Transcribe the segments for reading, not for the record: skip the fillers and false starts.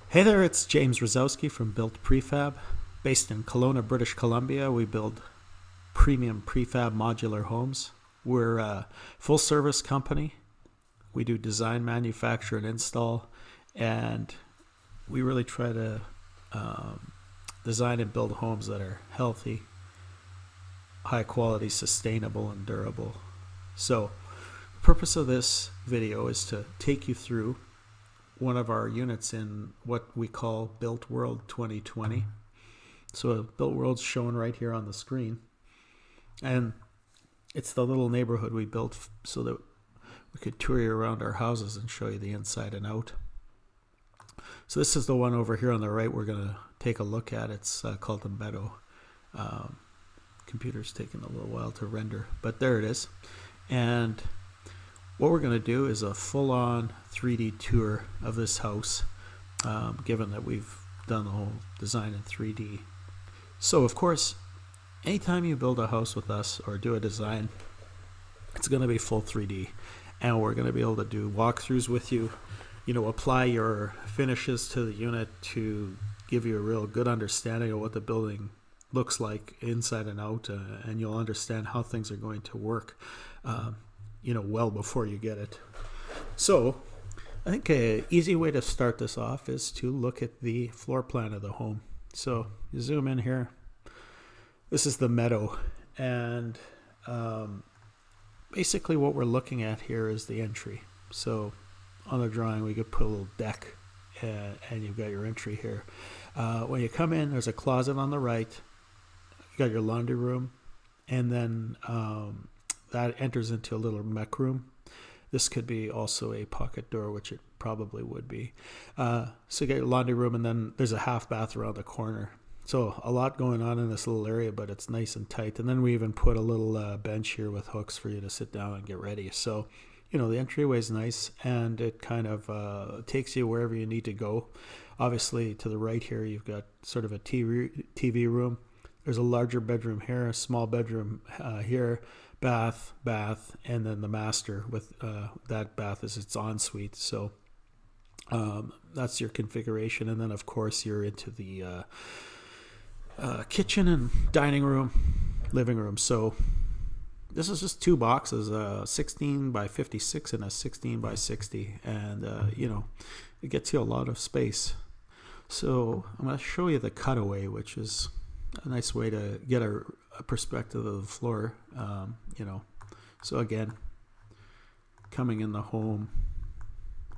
Hey there, it's James Rosowsky from Built Prefab. Based in Kelowna, British Columbia, we build premium prefab modular homes. We're a full service company. We do design, manufacture, and install, and we really try to design and build homes that are healthy, high quality, sustainable, and durable. So, the purpose of this video is to take you through one of our units in what we call Built World 2020. So Built World's shown right here on the screen. And it's the little neighborhood we built so that we could tour you around our houses and show you the inside and out. So this is the one over here on the right we're going to take a look at. It's called the Meadow. Computer's taking a little while to render, but there it is. And what we're going to do is a full-on 3D tour of this house, given that we've done the whole design in 3D. So, of course, anytime you build a house with us or do a design, it's going to be full 3D. And we're going to be able to do walkthroughs with you, apply your finishes to the unit to give you a real good understanding of what the building looks like inside and out, and you'll understand how things are going to work. Well before you get it. So I think an easy way to start this off is to look at the floor plan of the home. So you zoom in here. This is the Meadow, and basically what we're looking at here is the entry. So on the drawing we could put a little deck, and you've got your entry here. When you come in, there's a closet on the right. You got your laundry room, and then that enters into a little mech room. This could be also a pocket door, which it probably would be. So you got your laundry room, and then there's a half bath around the corner. So a lot going on in this little area, but it's nice and tight. And then we even put a little bench here with hooks for you to sit down and get ready. So, the entryway is nice, and it kind of takes you wherever you need to go. Obviously, to the right here, you've got sort of a TV room. There's a larger bedroom here, a small bedroom here, bath, and then the master with that bath is its ensuite. So that's your configuration. And then, of course, you're into the kitchen and dining room, living room. So this is just two boxes, a 16 by 56 and a 16 by 60. And, it gets you a lot of space. So I'm going to show you the cutaway, which is a nice way to get a perspective of the floor. So again, coming in the home,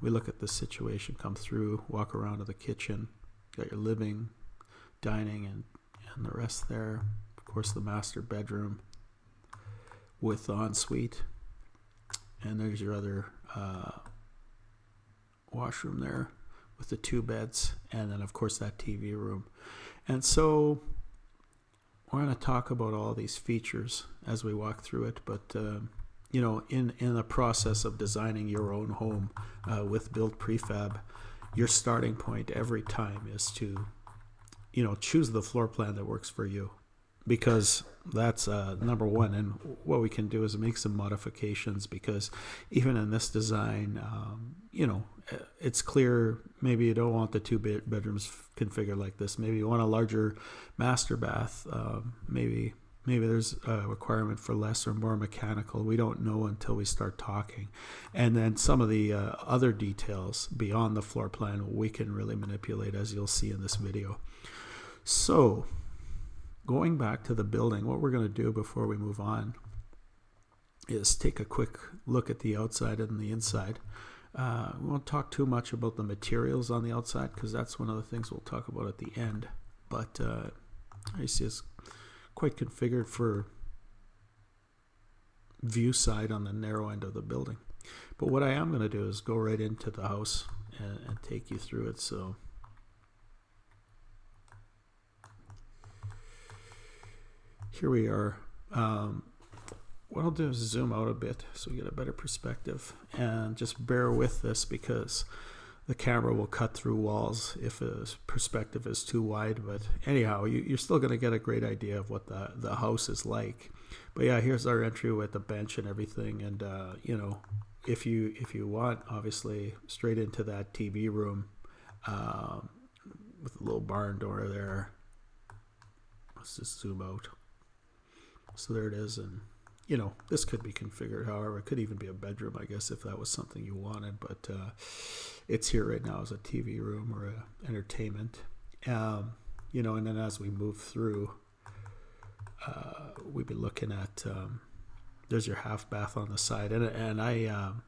we look at the situation, come through, walk around to the kitchen, got your living, dining, and the rest there. Of course, the master bedroom with the ensuite, and there's your other washroom there with the two beds, and then of course that TV room. And so we're going to talk about all these features as we walk through it, but in the process of designing your own home with Built Prefab, your starting point every time is to choose the floor plan that works for you, because that's number one. And what we can do is make some modifications, because even in this design, it's clear maybe you don't want the two bedrooms configured like this. Maybe you want a larger master bath. Maybe there's a requirement for less or more mechanical. We don't know until we start talking. And then some of the other details beyond the floor plan we can really manipulate, as you'll see in this video. So going back to the building, what we're going to do before we move on is take a quick look at the outside and the inside. We won't talk too much about the materials on the outside, because that's one of the things we'll talk about at the end. But I see it's quite configured for view side on the narrow end of the building. But what I am going to do is go right into the house and take you through it. So here we are. What I'll do is zoom out a bit so we get a better perspective, and just bear with this because the camera will cut through walls if a perspective is too wide. But anyhow, you're still going to get a great idea of what the house is like. But yeah, here's our entry with the bench and everything. And if you want, obviously straight into that TV room, with a little barn door there. Let's just zoom out. So there it is, and this could be configured. However, it could even be a bedroom, I guess, if that was something you wanted. But it's here right now as a TV room or a entertainment. And then as we move through, we've been looking at. There's your half bath on the side, and I'm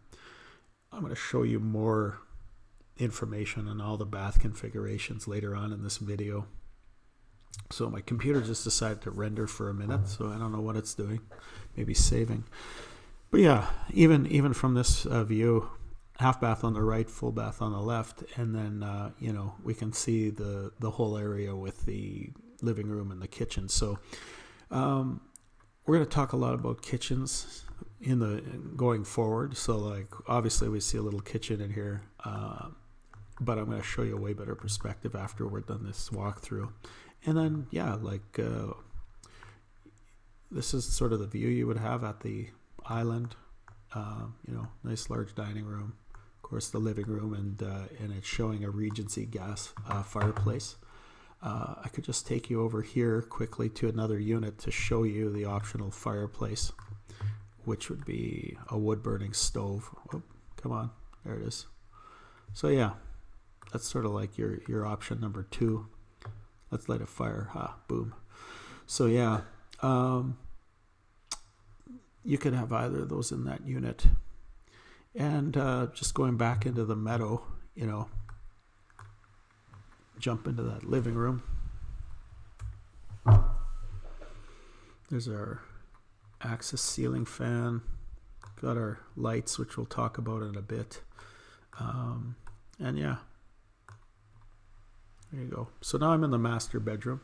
going to show you more information on all the bath configurations later on in this video. So my computer just decided to render for a minute, so I don't know what it's doing. Maybe saving. But yeah, even from this view, half bath on the right, full bath on the left, and then we can see the whole area with the living room and the kitchen. So we're going to talk a lot about kitchens going forward. So like obviously we see a little kitchen in here, but I'm going to show you a way better perspective after we're done this walkthrough. And then, this is sort of the view you would have at the island. Nice large dining room. Of course, the living room, and it's showing a Regency gas fireplace. I could just take you over here quickly to another unit to show you the optional fireplace, which would be a wood-burning stove. Oh, come on. There it is. So, yeah, that's sort of like your option number 2. Let's light a fire. Boom. So yeah, you could have either of those in that unit. And just going back into the Meadow, jump into that living room. There's our Axis ceiling fan. Got our lights, which we'll talk about in a bit. And yeah. There you go. So now I'm in the master bedroom.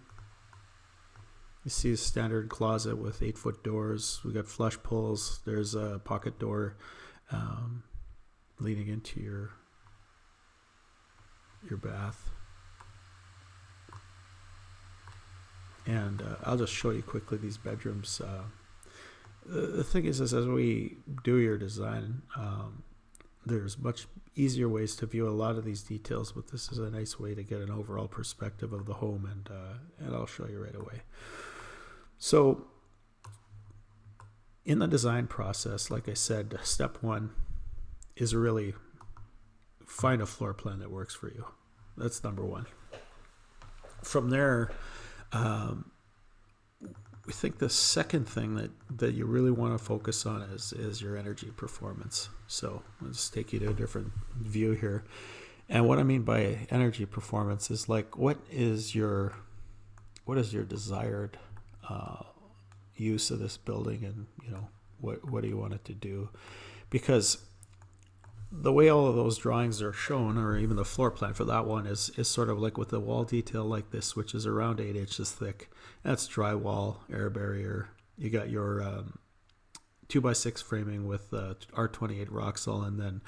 You see a standard closet with 8-foot doors. We got flush pulls. There's a pocket door leading into your bath. And I'll just show you quickly these bedrooms. The thing is as we do your design, there's much easier ways to view a lot of these details, but this is a nice way to get an overall perspective of the home, and I'll show you right away. So in the design process, like I said, step 1 is really find a floor plan that works for you. That's number 1. From there, we think the second thing that you really want to focus on is your energy performance. So let's take you to a different view here. And what I mean by energy performance is like what is your desired use of this building, and what do you want it to do? Because the way all of those drawings are shown, or even the floor plan for that one, is sort of like with the wall detail like this, which is around 8 inches thick. That's drywall, air barrier. You got your 2x6 framing with R28 Roxol, and then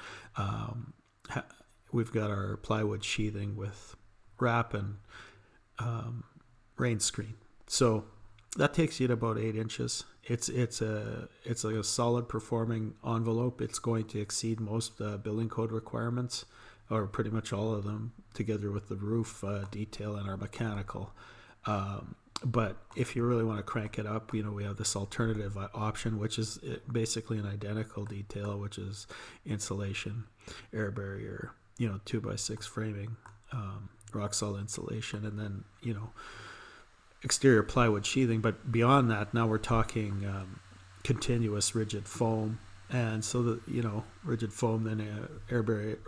we've got our plywood sheathing with wrap and rain screen. So that takes you to about 8 inches. It's like a solid performing envelope. It's going to exceed most building code requirements, or pretty much all of them, together with the roof detail and our mechanical. But if you really want to crank it up, we have this alternative option, which is basically an identical detail, which is insulation, air barrier, 2x6 framing, Roxol insulation, and then, exterior plywood sheathing. But beyond that, now we're talking continuous rigid foam. And so the rigid foam, then air barrier,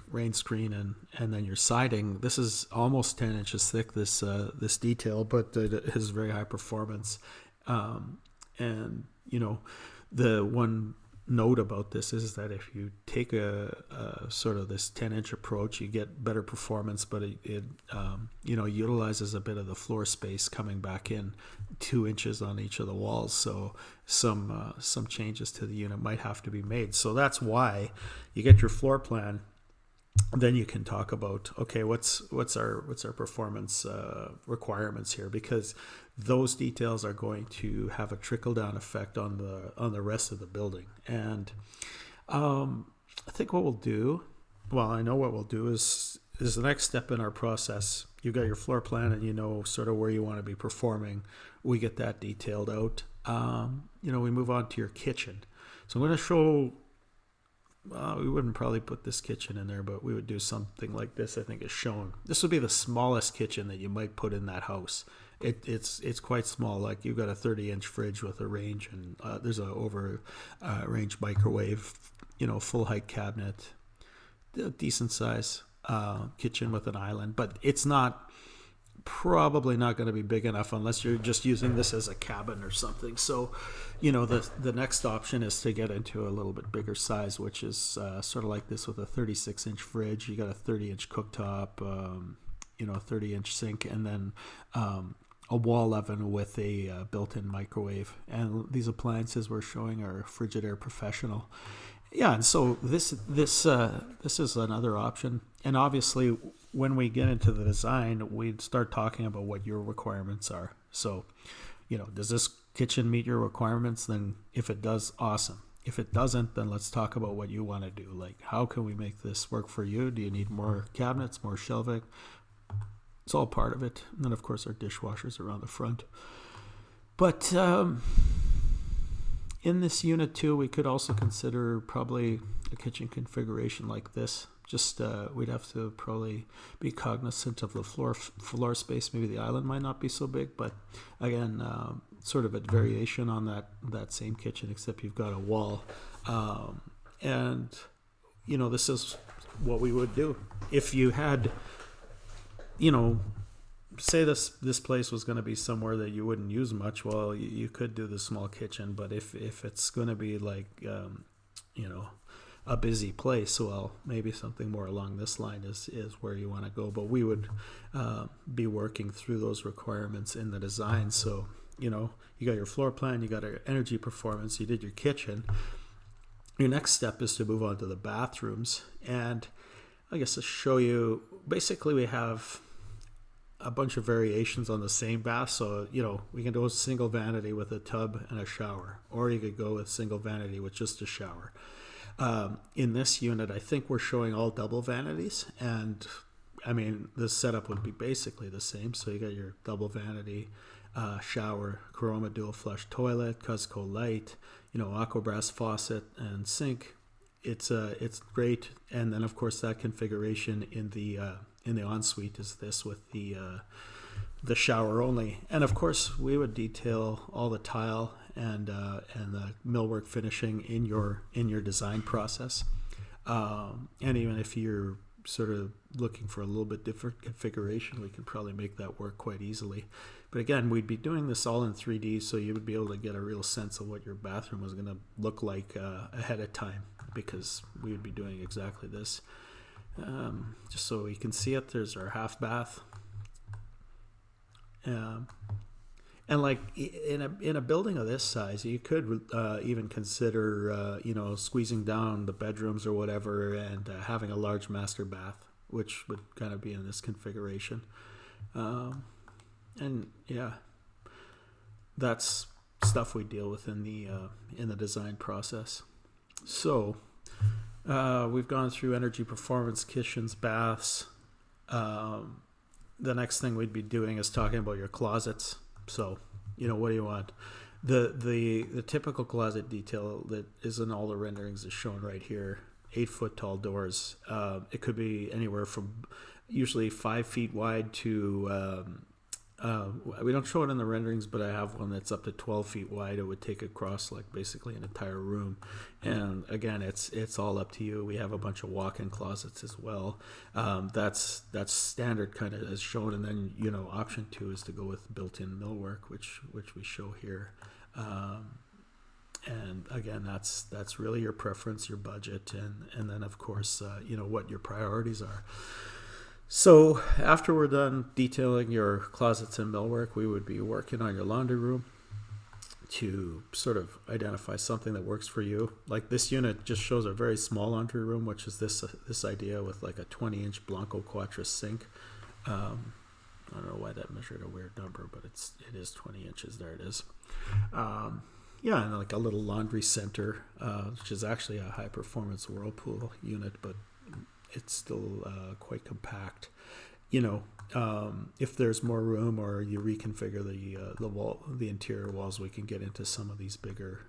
rain screen, and then your siding. This is almost 10 inches thick, this detail, but it has very high performance. And the one note about this is that if you take a sort of this 10-inch approach, you get better performance, but it utilizes a bit of the floor space coming back in 2 inches on each of the walls. So some changes to the unit might have to be made. So that's why you get your floor plan. Then you can talk about, okay, what's our performance requirements here, because those details are going to have a trickle down effect on the rest of the building. And I think what we'll do, I know what we'll do is is the next step in our process. You've got your floor plan and you know sort of where you want to be performing. We get that detailed out. We move on to your kitchen. So I'm going to show, we wouldn't probably put this kitchen in there, but we would do something like this, I think is shown. This would be the smallest kitchen that you might put in that house. It's quite small. Like you've got a 30-inch fridge with a range, and there's a range microwave, full height cabinet, decent size kitchen with an island, but it's probably not going to be big enough unless you're just using this as a cabin or something. So, the next option is to get into a little bit bigger size, which is sort of like this with a 36-inch fridge. You got a 30-inch cooktop, a 30-inch sink, and then a wall oven with a built-in microwave. And these appliances we're showing are Frigidaire Professional. Yeah, and so this is another option. And obviously, when we get into the design, we'd start talking about what your requirements are. So, does this kitchen meet your requirements? Then if it does, awesome. If it doesn't, then let's talk about what you want to do. Like, how can we make this work for you? Do you need more cabinets, more shelving? It's all part of it. And then, of course, our dishwashers around the front. But in this unit, too, we could also consider probably a kitchen configuration like this. Just we'd have to probably be cognizant of the floor space. Maybe the island might not be so big, but again, sort of a variation on that same kitchen, except you've got a wall. And this is what we would do if you had, say this place was going to be somewhere that you wouldn't use much. Well, you could do the small kitchen, but if it's going to be like a busy place, well, maybe something more along this line is where you want to go. But we would be working through those requirements in the design. So you got your floor plan, you got your energy performance, you did your kitchen. Your next step is to move on to the bathrooms, and I guess to show you, basically we have a bunch of variations on the same bath. So, we can do a single vanity with a tub and a shower, or you could go with single vanity with just a shower. In this unit, I think we're showing all double vanities, and the setup would be basically the same. So you got your double vanity, shower, Chroma dual flush toilet, Cusco light, Aquabrass faucet and sink. It's great. And then of course that configuration in the ensuite is this with the shower only. And of course we would detail all the tile and the millwork finishing in your design process. And even if you're sort of looking for a little bit different configuration, we can probably make that work quite easily. But again, we'd be doing this all in 3D, so you would be able to get a real sense of what your bathroom was going to look like ahead of time, because we would be doing exactly this. Just so we can see it, there's our half bath. And like in a building of this size, you could even consider, squeezing down the bedrooms or whatever, and having a large master bath, which would kind of be in this configuration. And yeah, that's stuff we deal with in the design process. So we've gone through energy performance, kitchens, baths. The next thing we'd be doing is talking about your closets. So, what do you want? The typical closet detail that is in all the renderings is shown right here. 8-foot tall doors. It could be anywhere from usually 5 feet wide to we don't show it in the renderings, but I have one that's up to 12 feet wide. It would take across like basically an entire room. And again, it's all up to you. We have a bunch of walk-in closets as well. That's standard kind of as shown. And then, option 2 is to go with built-in millwork, which we show here. And again, that's really your preference, your budget, and then of course, what your priorities are. So after we're done detailing your closets and millwork, we would be working on your laundry room to sort of identify something that works for you. Like this unit just shows a very small laundry room, which is this idea with like a 20-inch Blanco Quattro sink. I don't know why that measured a weird number, but it is 20 inches. There it is. And like a little laundry center, which is actually a high-performance Whirlpool unit, but it's still quite compact. If there's more room or you reconfigure the interior walls, we can get into some of these bigger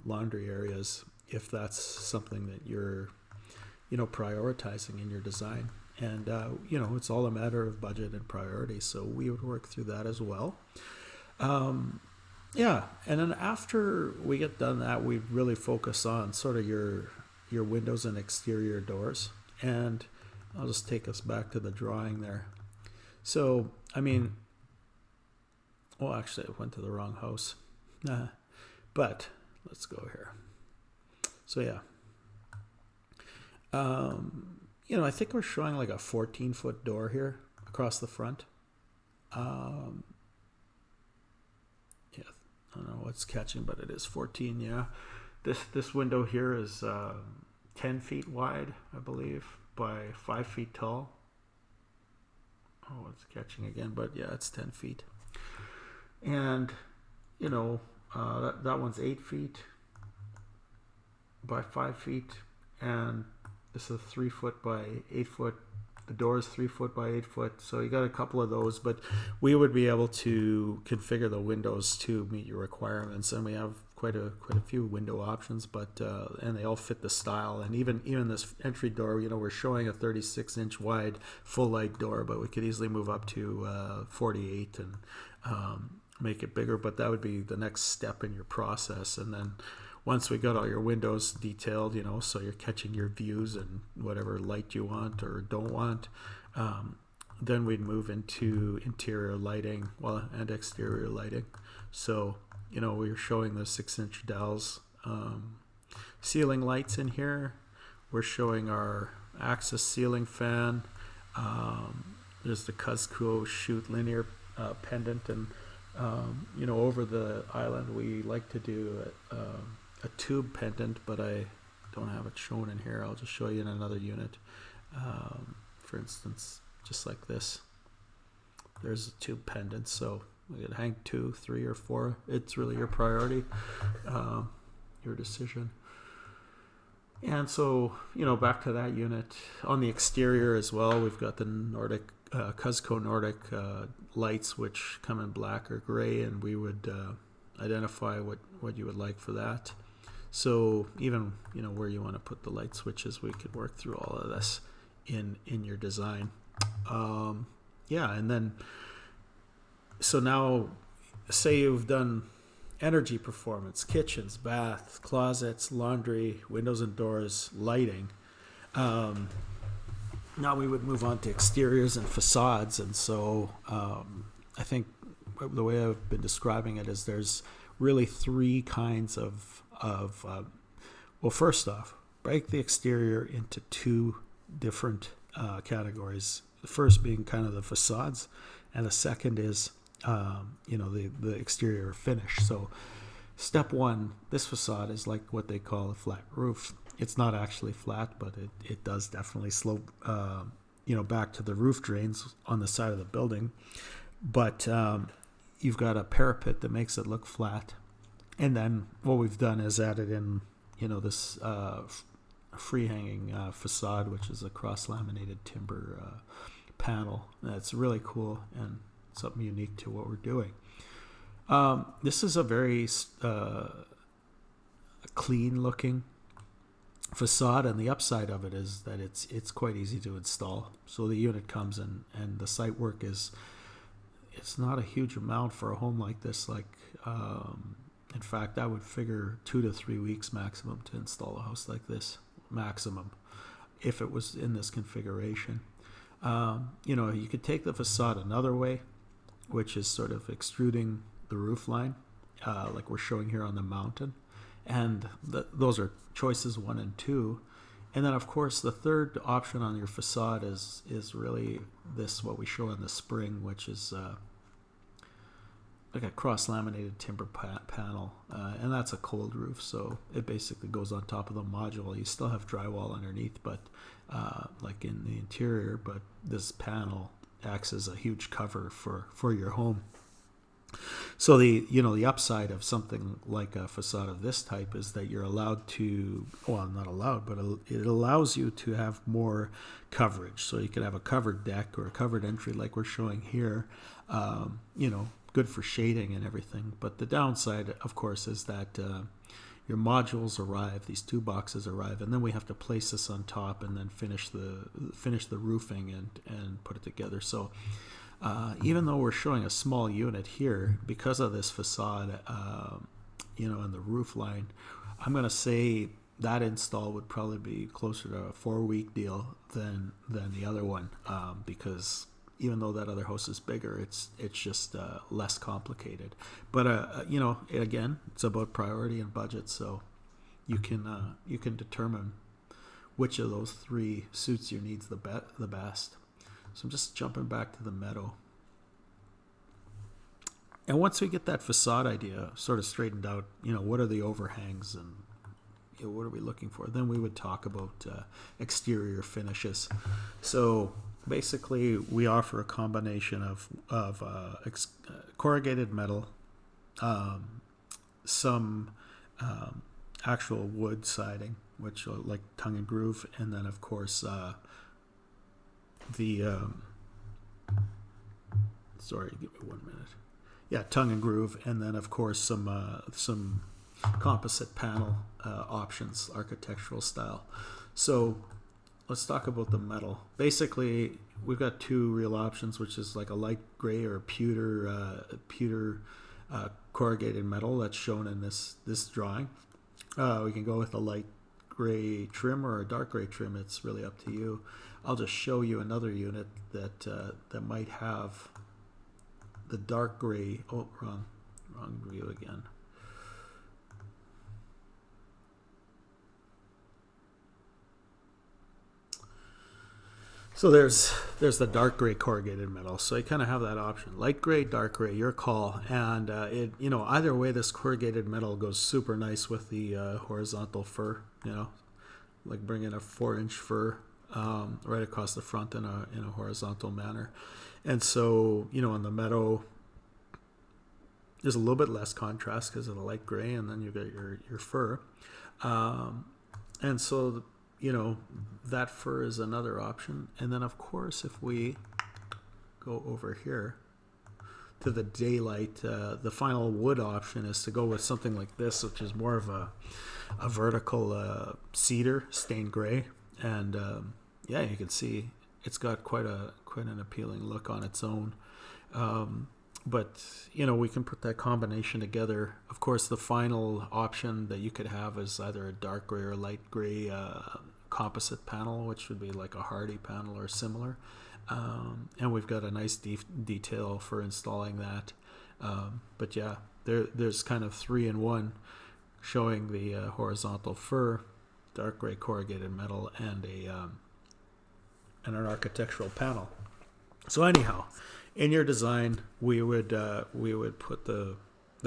laundry areas if that's something that you're prioritizing in your design. And it's all a matter of budget and priority, so we would work through that as well. And then after we get done that, we really focus on sort of your windows and exterior doors. And I'll just take us back to the drawing there. So, actually I went to the wrong house. But let's go here. So yeah. I think we're showing like a 14-foot door here across the front. I don't know what's catching, but it is 14. Yeah, this window here is 10 feet wide, I believe, by 5 feet tall. Oh, it's catching again, but yeah, it's 10 feet. And that one's 8 feet by 5 feet, and this is 3 foot by 8 foot. The door is 3 foot by 8 foot, so you got a couple of those, but we would be able to configure the windows to meet your requirements, and we have quite a few window options, but and they all fit the style. And even this entry door, we're showing a 36-inch wide full light door, but we could easily move up to 48 and make it bigger. But that would be the next step in your process. And then once we got all your windows detailed, so you're catching your views and whatever light you want or don't want, then we'd move into interior lighting, and exterior lighting. So, we were showing the 6-inch dowels ceiling lights in here. We're showing our Axis ceiling fan. There's the Cusco shoot linear pendant, and over the island we like to do a tube pendant, but I don't have it shown in here. I'll just show you in another unit. For instance, just like this, there's a tube pendant. So we could hang 2, 3, or 4. It's really your priority, your decision. And so, back to that unit. On the exterior as well, we've got the Nordic, Cusco Nordic lights, which come in black or gray, and we would identify what you would like for that. So even, where you want to put the light switches, we could work through all of this in your design. And then, so now, say you've done energy performance, kitchens, baths, closets, laundry, windows and doors, lighting. Now we would move on to exteriors and facades. And so I think the way I've been describing it is there's really 3 kinds of first off, break the exterior into 2 different categories. The first being kind of the facades, and the second is the exterior finish. So step 1, this facade is like what they call a flat roof. It's not actually flat, but it does definitely slope back to the roof drains on the side of the building. But you've got a parapet that makes it look flat. And then what we've done is added in, this free-hanging facade, which is a cross-laminated timber panel. That's really cool and something unique to what we're doing. This is a very clean-looking facade, and the upside of it is that it's quite easy to install. So the unit comes in, and the site work it's not a huge amount for a home like this. In fact, I would figure 2 to 3 weeks maximum to install a house like this, maximum, if it was in this configuration. You could take the facade another way, which is sort of extruding the roof line, like we're showing here on the mountain. And those are choices 1 and 2. And then, of course, the third option on your facade is really what we show in the spring, which is like a cross-laminated timber panel, and that's a cold roof, so it basically goes on top of the module. You still have drywall underneath, but like in the interior, but this panel acts as a huge cover for your home. So the upside of something like a facade of this type is that you're allowed to, well, not allowed, but it allows you to have more coverage. So you could have a covered deck or a covered entry like we're showing here, good for shading and everything. But the downside, of course, is that your modules arrive, these two boxes arrive, and then we have to place this on top and then finish the roofing and put it together. So even though we're showing a small unit here, because of this facade, and the roof line, I'm going to say that install would probably be closer to a 4-week deal than the other one, because even though that other house is bigger, it's just less complicated. But again, it's about priority and budget, so you can determine which of those three suits your needs the best. So I'm just jumping back to the Meadow. And once we get that facade idea sort of straightened out, what are the overhangs and what are we looking for? Then we would talk about exterior finishes. So basically, we offer a combination of corrugated metal, some actual wood siding, which like tongue and groove, and then of course sorry, give me 1 minute. Yeah, tongue and groove, and then of course some composite panel options, architectural style. So let's talk about the metal. Basically, we've got two real options, which is like a light gray or pewter corrugated metal that's shown in this drawing. We can go with a light gray trim or a dark gray trim. It's really up to you. I'll just show you another unit that might have the dark gray. Oh, wrong view again. So there's the dark gray corrugated metal. So you kind of have that option: light gray, dark gray, your call. And either way, this corrugated metal goes super nice with the horizontal fur. Like bringing a 4-inch fur right across the front in a horizontal manner. And so on the Meadow, there's a little bit less contrast because of the light gray, and then you got your fur. And so that fur is another option. And then of course, if we go over here to the daylight, the final wood option is to go with something like this, which is more of a vertical cedar stained gray. And you can see it's got quite an appealing look on its own. But we can put that combination together. Of course, the final option that you could have is either a dark gray or light gray composite panel, which would be like a hardy panel or similar. And we've got a nice detail for installing that. But yeah, there's kind of 3-in-1, showing the horizontal fur, dark gray corrugated metal, and an architectural panel. So anyhow, in your design, we would put the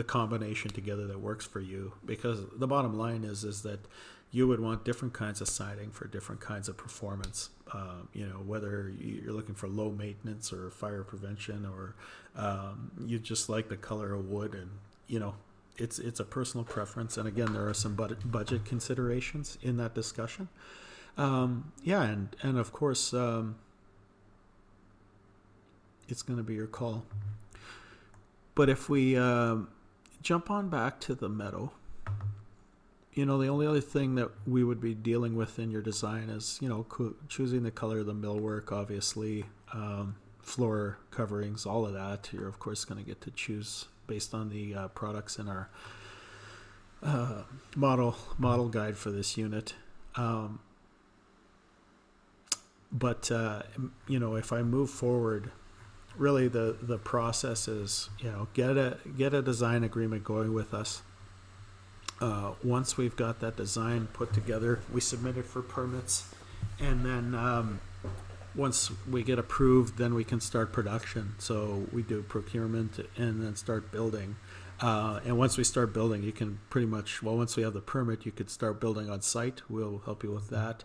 combination together that works for you, because the bottom line is that you would want different kinds of siding for different kinds of performance. Whether you're looking for low maintenance or fire prevention, or you just like the color of wood, and it's a personal preference. And again, there are some budget considerations in that discussion. And of course, it's going to be your call. But if we jump on back to the Meadow, the only other thing that we would be dealing with in your design is, choosing the color of the millwork, obviously, floor coverings, all of that. You're, of course, going to get to choose based on the products in our model guide for this unit. But if I move forward, really the process is, get a design agreement going with us. Once we've got that design put together, we submit it for permits, and then once we get approved, then we can start production. So we do procurement and then start building. And once we start building, you can pretty much, once we have the permit, you could start building on site. We'll help you with that.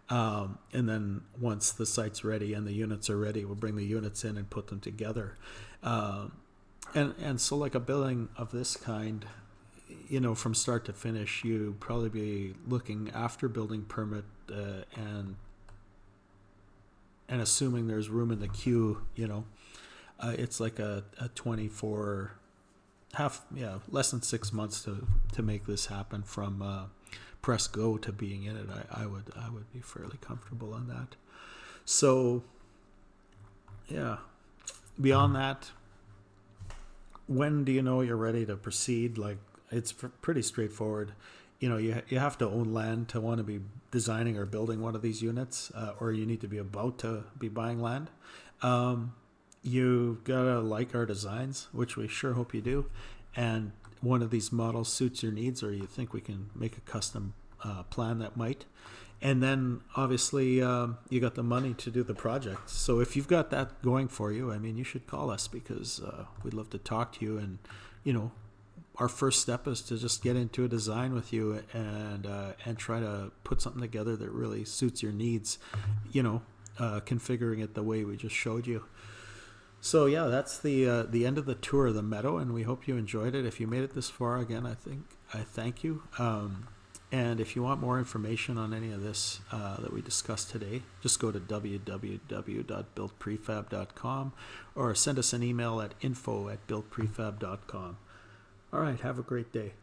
And then once the site's ready and the units are ready, we'll bring the units in and put them together. And so like a building of this kind, from start to finish, you'd probably be looking after building permit, and assuming there's room in the queue, it's like a 24 less than 6 months to make this happen from press go to being in it. I would be fairly comfortable on that. So yeah, beyond that, when do you know you're ready to proceed? Like, it's pretty straightforward. You have to own land to want to be designing or building one of these units, or you need to be about to be buying land. You gotta like our designs, which we sure hope you do, and one of these models suits your needs, or you think we can make a custom plan that might. And then obviously you got the money to do the project. So if you've got that going for you, you should call us, because we'd love to talk to you. And our first step is to just get into a design with you and try to put something together that really suits your needs, configuring it the way we just showed you. So yeah, that's the end of the tour of the Meadow, and we hope you enjoyed it. If you made it this far, again, I thank you. And if you want more information on any of this that we discussed today, just go to www.builtprefab.com or send us an email at info@builtprefab.com. All right, have a great day.